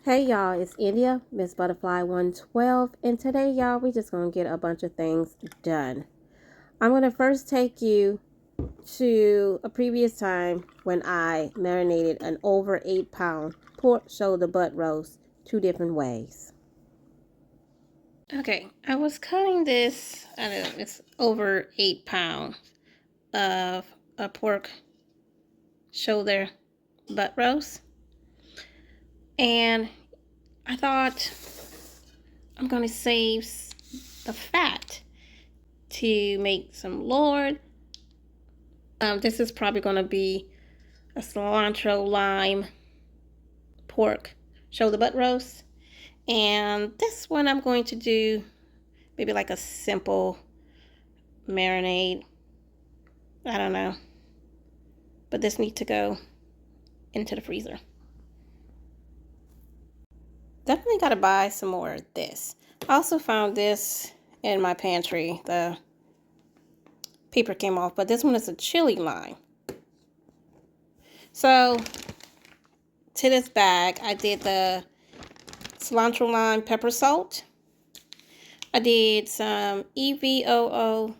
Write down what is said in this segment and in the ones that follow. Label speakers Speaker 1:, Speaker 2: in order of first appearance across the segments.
Speaker 1: Hey y'all, it's India, Miss Butterfly 112, and today y'all we just gonna get a bunch of things done. I'm gonna first take you to a previous time when I marinated an over 8-pound pork shoulder butt roast 2 different ways. Okay, I was cutting this, I don't know, it's over 8 pounds of a pork shoulder butt roast, and I thought I'm gonna save the fat to make some lard. This is probably going to be a cilantro lime pork shoulder butt roast. And this one I'm going to do maybe like a simple marinade. I don't know. But this needs to go into the freezer. Definitely got to buy some more of this. I also found this in my pantry. The paper came off, but this one is a chili lime. So to this bag, I did the cilantro lime pepper salt. I did some EVOO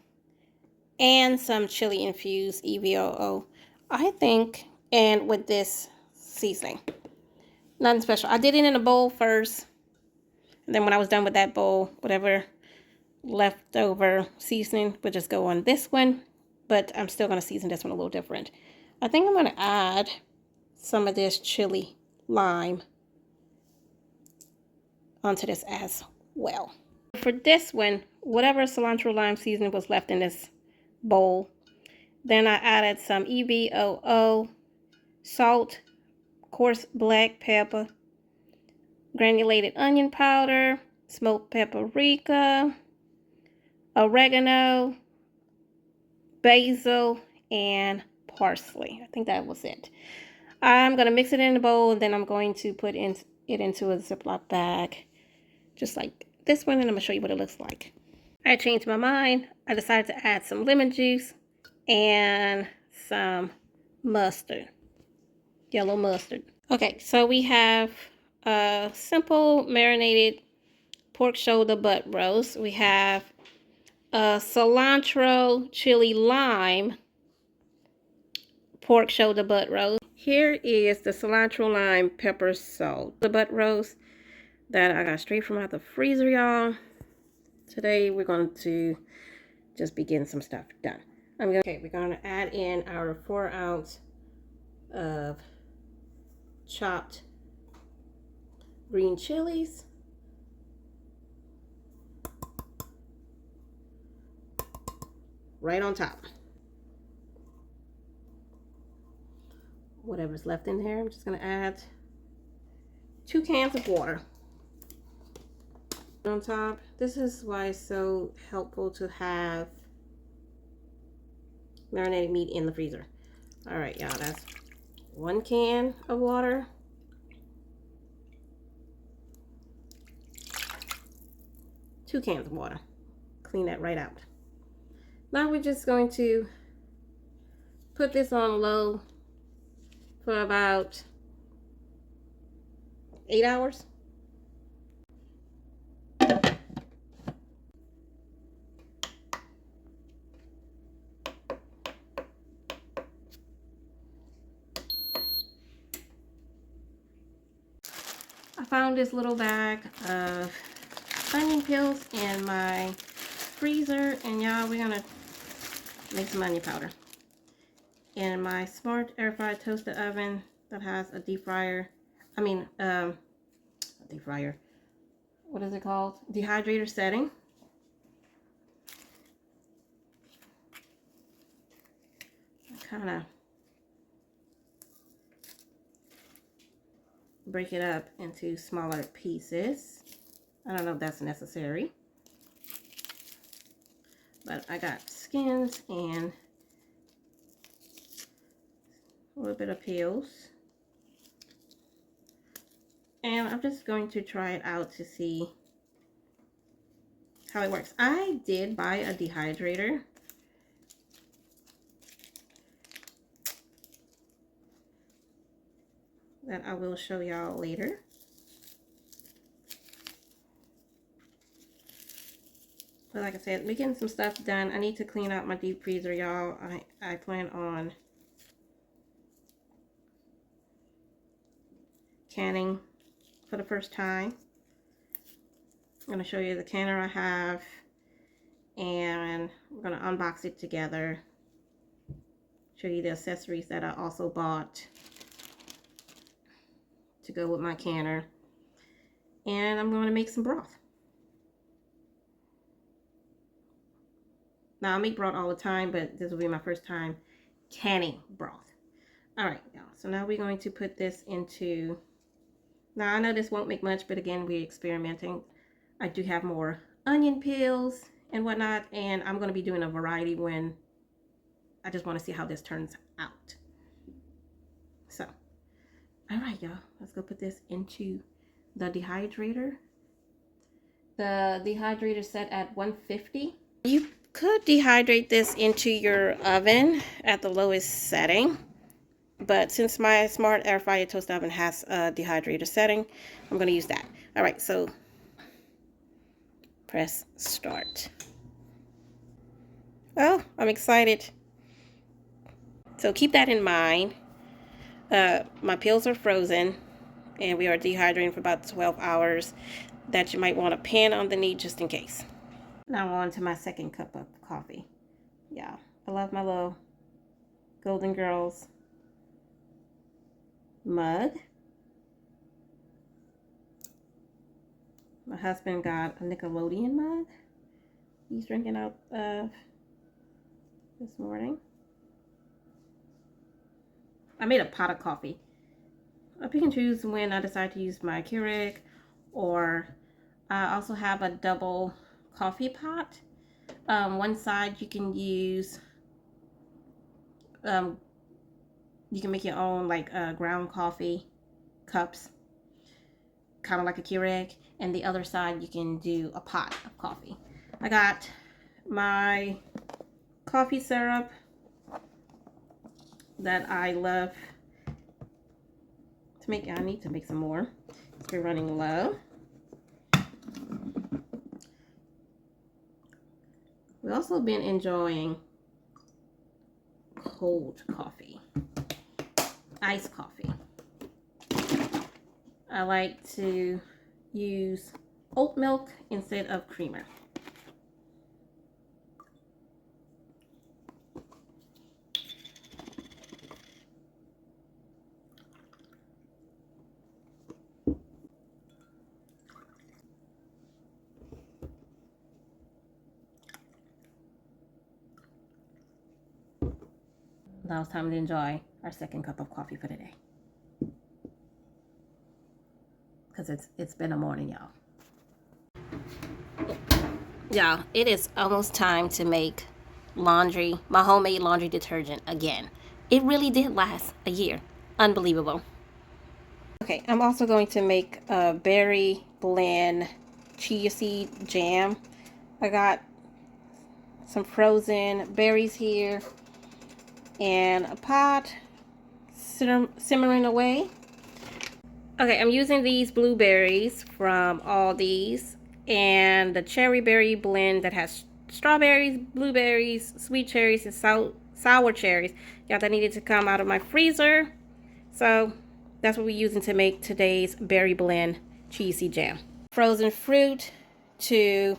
Speaker 1: and some chili infused EVOO, I think, and with this seasoning. Nothing special. I did it in a bowl first, and then when I was done with that bowl, whatever leftover seasoning would just go on this one, but I'm still going to season this one a little different. I think I'm going to add some of this chili lime onto this as well. For this one, whatever cilantro lime seasoning was left in this bowl, then I added some EVOO, salt, coarse black pepper, granulated onion powder, smoked paprika, oregano, basil, and parsley. I think that was it. I'm going to mix it in the bowl, and then I'm going to put it into a Ziploc bag, just like this one, and I'm going to show you what it looks like. I changed my mind. I decided to add some lemon juice and some mustard, yellow mustard. Okay, so we have a simple marinated pork shoulder butt roast. We have a cilantro chili lime pork shoulder butt roast. Here is the cilantro lime pepper salt, the butt roast that I got straight from out the freezer, y'all. Today we're going to just be getting some stuff done. Okay, we're going to add in our 4 ounce of chopped green chilies. Right on top. Whatever's left in here, I'm just going to add 2 cans of water on top. This is why it's so helpful to have marinated meat in the freezer. All right, y'all, that's 1 can of water. Two cans of water. Clean that right out. Now we're just going to put this on low for about 8 hours. I found this little bag of onion peels in my freezer, and y'all, we're gonna make some onion powder. In my smart air fried toaster oven that has a deep fryer, a deep fryer, what is it called? Dehydrator setting. I kind of break it up into smaller pieces. I don't know if that's necessary, but I got skins and a little bit of peels, and I'm just going to try it out to see how it works. I did buy a dehydrator that I will show y'all later. But like I said, we're getting some stuff done. I need to clean out my deep freezer, y'all. I plan on canning for the first time. I'm going to show you the canner I have, and we're going to unbox it together. Show you the accessories that I also bought to go with my canner. And I'm going to make some broth. Now, I make broth all the time, but this will be my first time canning broth. All right, y'all. So now we're going to put this into... Now, I know this won't make much, but again, we're experimenting. I do have more onion peels and whatnot, and I'm going to be doing a variety when I just want to see how this turns out. So, all right, y'all. Let's go put this into the dehydrator. The dehydrator set at 150. You could dehydrate this into your oven at the lowest setting, but since my smart air fryer toast oven has a dehydrator setting, I'm going to use that. All right, so press start. Oh, I'm excited. So keep that in mind. My peels are frozen, and we are dehydrating for about 12 hours. That you might want a pan underneath just in case. Now on to my second cup of coffee. Yeah, I love my little Golden Girls mug. My husband got a Nickelodeon mug he's drinking out of this morning. I made a pot of coffee. I pick and choose when I decide to use my Keurig, or I also have a double coffee pot. One side you can use, you can make your own like ground coffee cups, kind of like a Keurig, and the other side you can do a pot of coffee. I got my coffee syrup that I love to make. I need to make some more. We're running low. We've also been enjoying cold coffee, iced coffee. I like to use oat milk instead of creamer. Now it's time to enjoy our second cup of coffee for the day. Because it's been a morning, y'all. Y'all, it is almost time to make laundry, my homemade laundry detergent again. It really did last a year. Unbelievable. Okay, I'm also going to make a berry blend chia seed jam. I got some frozen berries here and a pot simmering away. Okay, I'm using these blueberries from Aldi's and the cherry berry blend that has strawberries, blueberries, sweet cherries, and sour cherries. Y'all, that needed to come out of my freezer. So that's what we're using to make today's berry blend cheesy jam. Frozen fruit to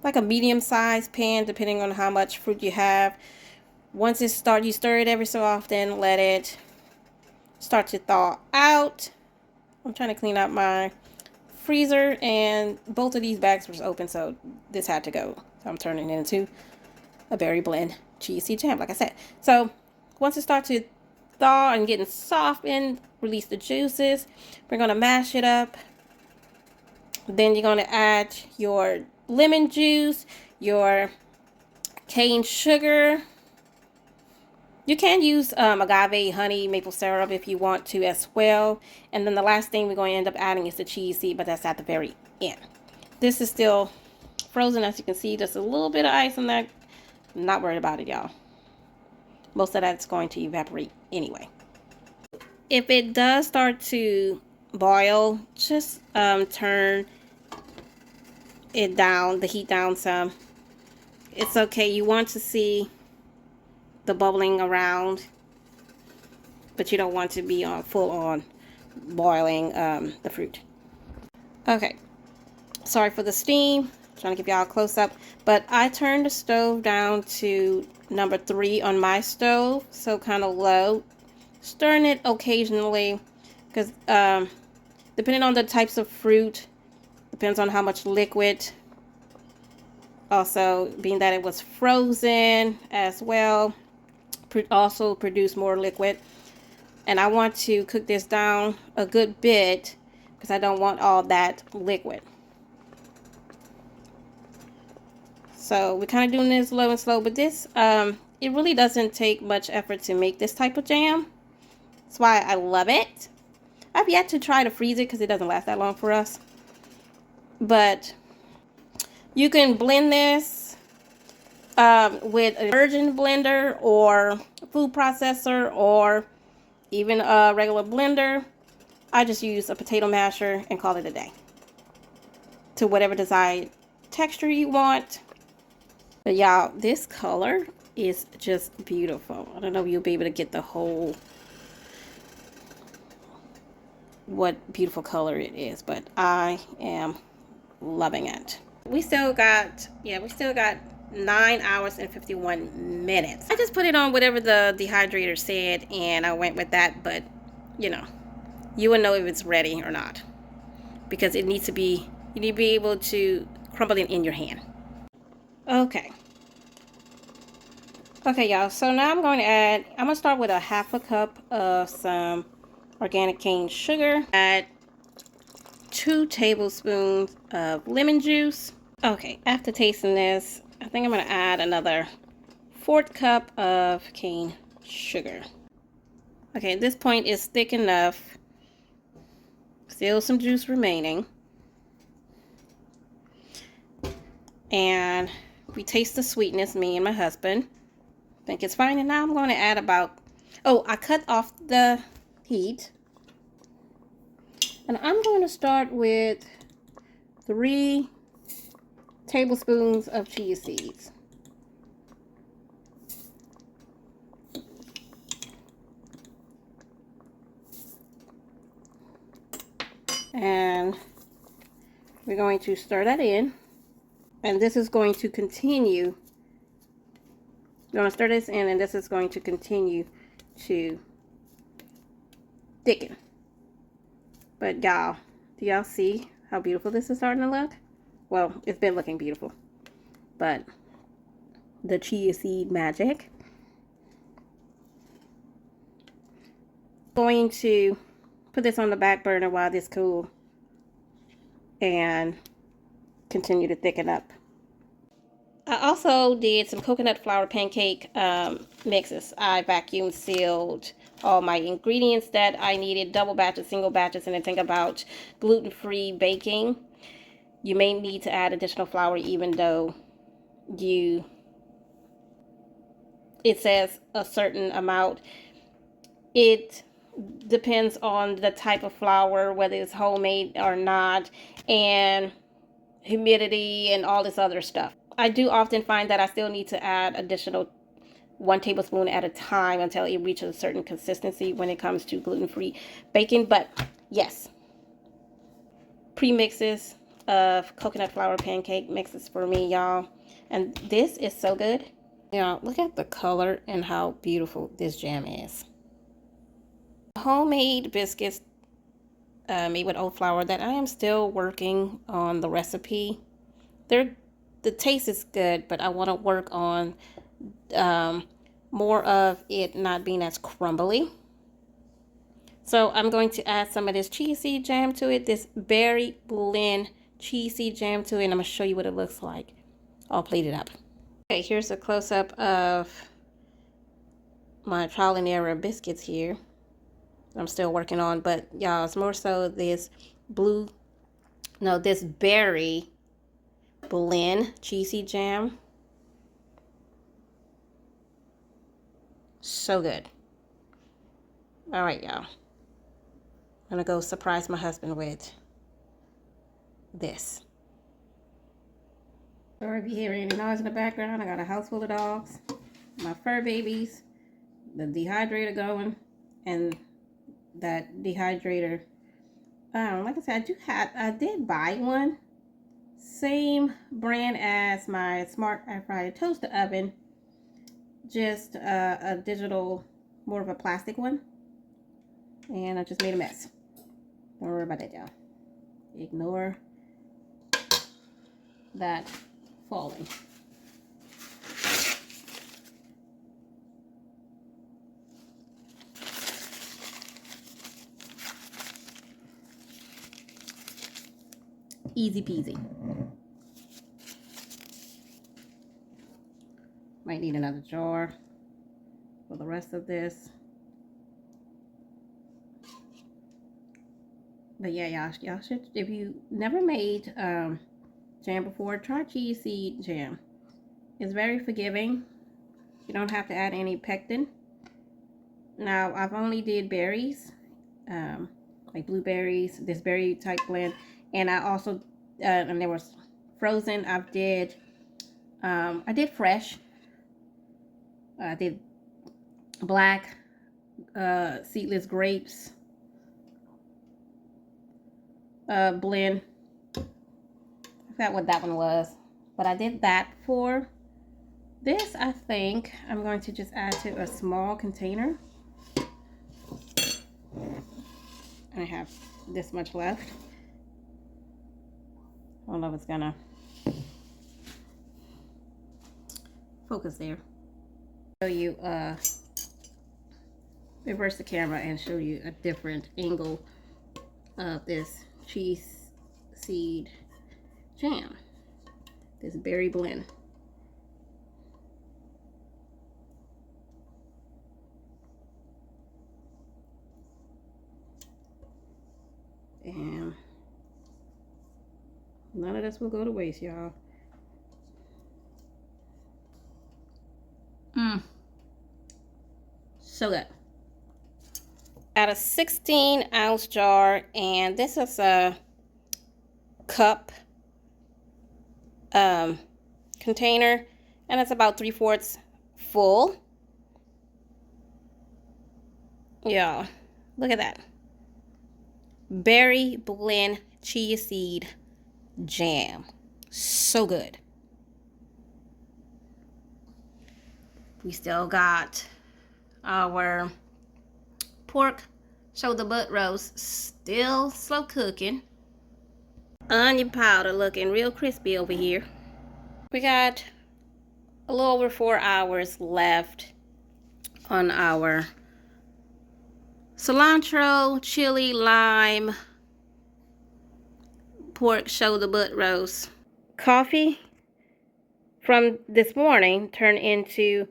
Speaker 1: like a medium-sized pan, depending on how much fruit you have. Once it starts, you stir it every so often, let it start to thaw out. I'm trying to clean out my freezer, and both of these bags were open, so this had to go. So I'm turning it into a berry blend cheesy jam, like I said. So once it starts to thaw and getting softened, release the juices. We're going to mash it up. Then you're going to add your lemon juice, your cane sugar. You can use agave, honey, maple syrup if you want to as well. And then the last thing we're going to end up adding is the cheese seed, but that's at the very end. This is still frozen, as you can see. Just a little bit of ice on that. I'm not worried about it, y'all. Most of that's going to evaporate anyway. If it does start to boil, just turn it down, the heat down some. It's okay. You want to see the bubbling around, but you don't want to be on full on boiling the fruit. Okay, sorry for the steam. Trying to give y'all a close up, but I turned the stove down to number 3 on my stove, so kind of low. Stirring it occasionally because depending on the types of fruit, depends on how much liquid. Also, being that it was frozen as well, also produce more liquid. And I want to cook this down a good bit because I don't want all that liquid. So we're kind of doing this low and slow, but this, it really doesn't take much effort to make this type of jam. That's why I love it. I've yet to try to freeze it because it doesn't last that long for us. But you can blend this with a virgin blender or food processor or even a regular blender. I just use a potato masher and call it a day. To whatever desired texture you want. But y'all, this color is just beautiful. I don't know if you'll be able to get the whole what beautiful color it is, but I am loving it. We still got 9 hours and 51 minutes. I just put it on whatever the dehydrator said and I went with that, but you know, you will know if it's ready or not because it needs to be, you need to be able to crumble it in your hand. Okay, y'all, so now I'm going to start with a 1/2 cup of some organic cane sugar. Add 2 tablespoons of lemon juice. Okay, after tasting this, I think I'm going to add another 1/4 cup of cane sugar. Okay, at this point it's thick enough. Still some juice remaining. And we taste the sweetness, me and my husband. I think it's fine. And now I'm going to add about, I cut off the heat. And I'm going to start with 3 tablespoons of chia seeds. And we're going to stir that in. And this is going to continue. You're going to stir this in, and this is going to continue to thicken. But y'all, do y'all see how beautiful this is starting to look? Well, it's been looking beautiful. But the chia seed magic. Going to put this on the back burner while this cools and continue to thicken up. I also did some coconut flour pancake mixes. I vacuum sealed all my ingredients that I needed, double batches, single batches, and then think about gluten-free baking. You may need to add additional flour even though it says a certain amount. It depends on the type of flour, whether it's homemade or not, and humidity and all this other stuff. I do often find that I still need to add additional 1 tablespoon at a time until it reaches a certain consistency when it comes to gluten-free baking. But yes, pre-mixes of coconut flour pancake mixes for me, y'all. And this is so good. Y'all, look at the color and how beautiful this jam is. Homemade biscuits made with oat flour that I am still working on the recipe. The taste is good, but I want to work on more of it not being as crumbly. So I'm going to add some of this chia seed jam to it, this berry blend chia seed jam to it, and I'm going to show you what it looks like all plated up. Okay, here's a close-up of my trial and error biscuits here. I'm still working on, but y'all, it's more so this berry blend cheesy jam. So good. All right, y'all. I'm gonna go surprise my husband with this. Or if you hear any noise in the background, I got a house full of dogs, my fur babies, the dehydrator going, and that dehydrator. Like I said, I did buy one, same brand as my smart air fryer toaster oven, just a digital, more of a plastic one, and I just made a mess. Don't worry about that, y'all. Ignore that falling. Easy peasy. Might need another jar for the rest of this. But yeah, y'all should, if you never made jam before, try chia seed jam. It's very forgiving. You don't have to add any pectin. Now, I've only did berries, like blueberries, this berry type blend. And I also, and there was frozen, I did fresh. I did black seedless grapes blend. I forgot what that one was, but I did that for this. I think I'm going to just add to a small container. I have this much left. I don't know if it's gonna focus there. Show you reverse the camera and show you a different angle of this cheese seed jam, this berry blend. And none of this will go to waste, y'all. So good. Out of 16-ounce jar, and this is a cup container, and it's about 3/4 full. Y'all, look at that. Berry blend chia seed jam. So good. We still got our pork shoulder butt roast, still slow cooking. Onion powder looking real crispy over here. We got a little over 4 hours left on our cilantro, chili, lime, pork shoulder butt roast. Coffee from this morning turned into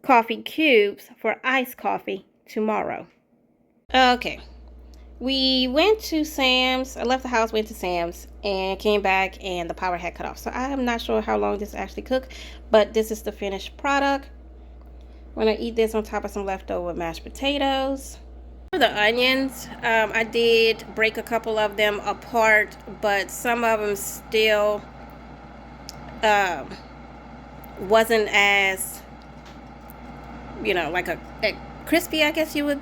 Speaker 1: coffee cubes for iced coffee tomorrow. Okay, we went to Sam's. I left the house, went to Sam's, and came back, and the power had cut off. So I am not sure how long this actually cooked, but this is the finished product. I'm gonna eat this on top of some leftover mashed potatoes. For the onions, I did break a couple of them apart, but some of them still wasn't as, you know, like a crispy, I guess you would.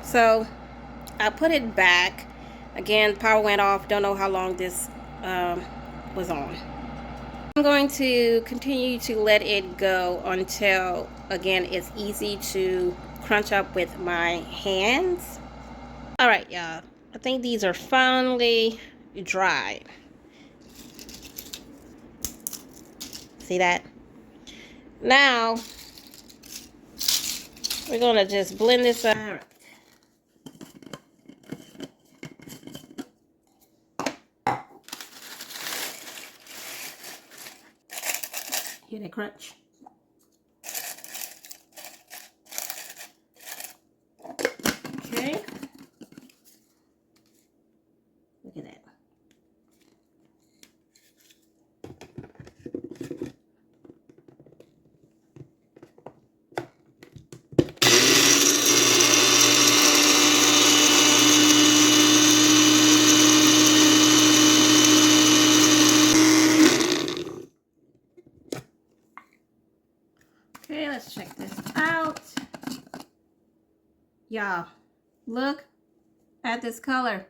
Speaker 1: So I put it back. Again, power went off. Don't know how long this was on. I'm going to continue to let it go until, again, it's easy to crunch up with my hands. All right, y'all. I think these are finally dried. See that? Now, we're going to just blend this up. Hear that crunch? Okay. Look at that. Y'all, look at this color.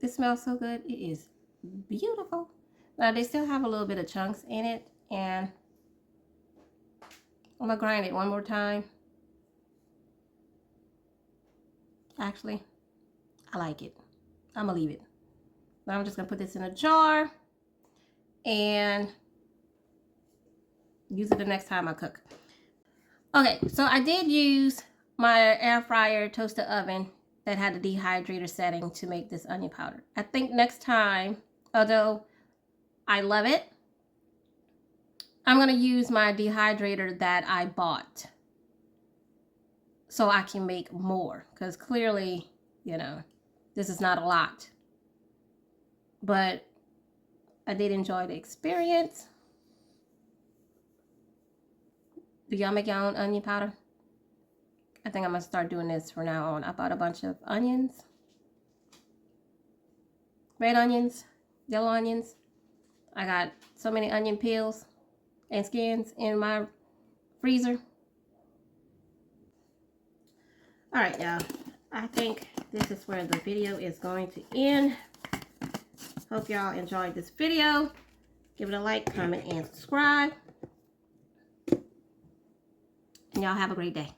Speaker 1: This smells so good. It is beautiful. Now, they still have a little bit of chunks in it, and I'm gonna grind it one more time. Actually, I like it. I'm gonna leave it. Now I'm just gonna put this in a jar and use it the next time I cook. Okay, so I did use my air fryer toaster oven that had the dehydrator setting to make this onion powder. I think next time, although I love it, I'm gonna use my dehydrator that I bought so I can make more, because clearly, you know, this is not a lot. But I did enjoy the experience. Do y'all make your own onion powder? I think I'm gonna start doing this from now on. I bought a bunch of onions, red onions, yellow onions. I got so many onion peels and skins in my freezer. All right, y'all. I think this is where the video is going to end. Hope y'all enjoyed this video. Give it a like, comment, and subscribe. And y'all have a great day.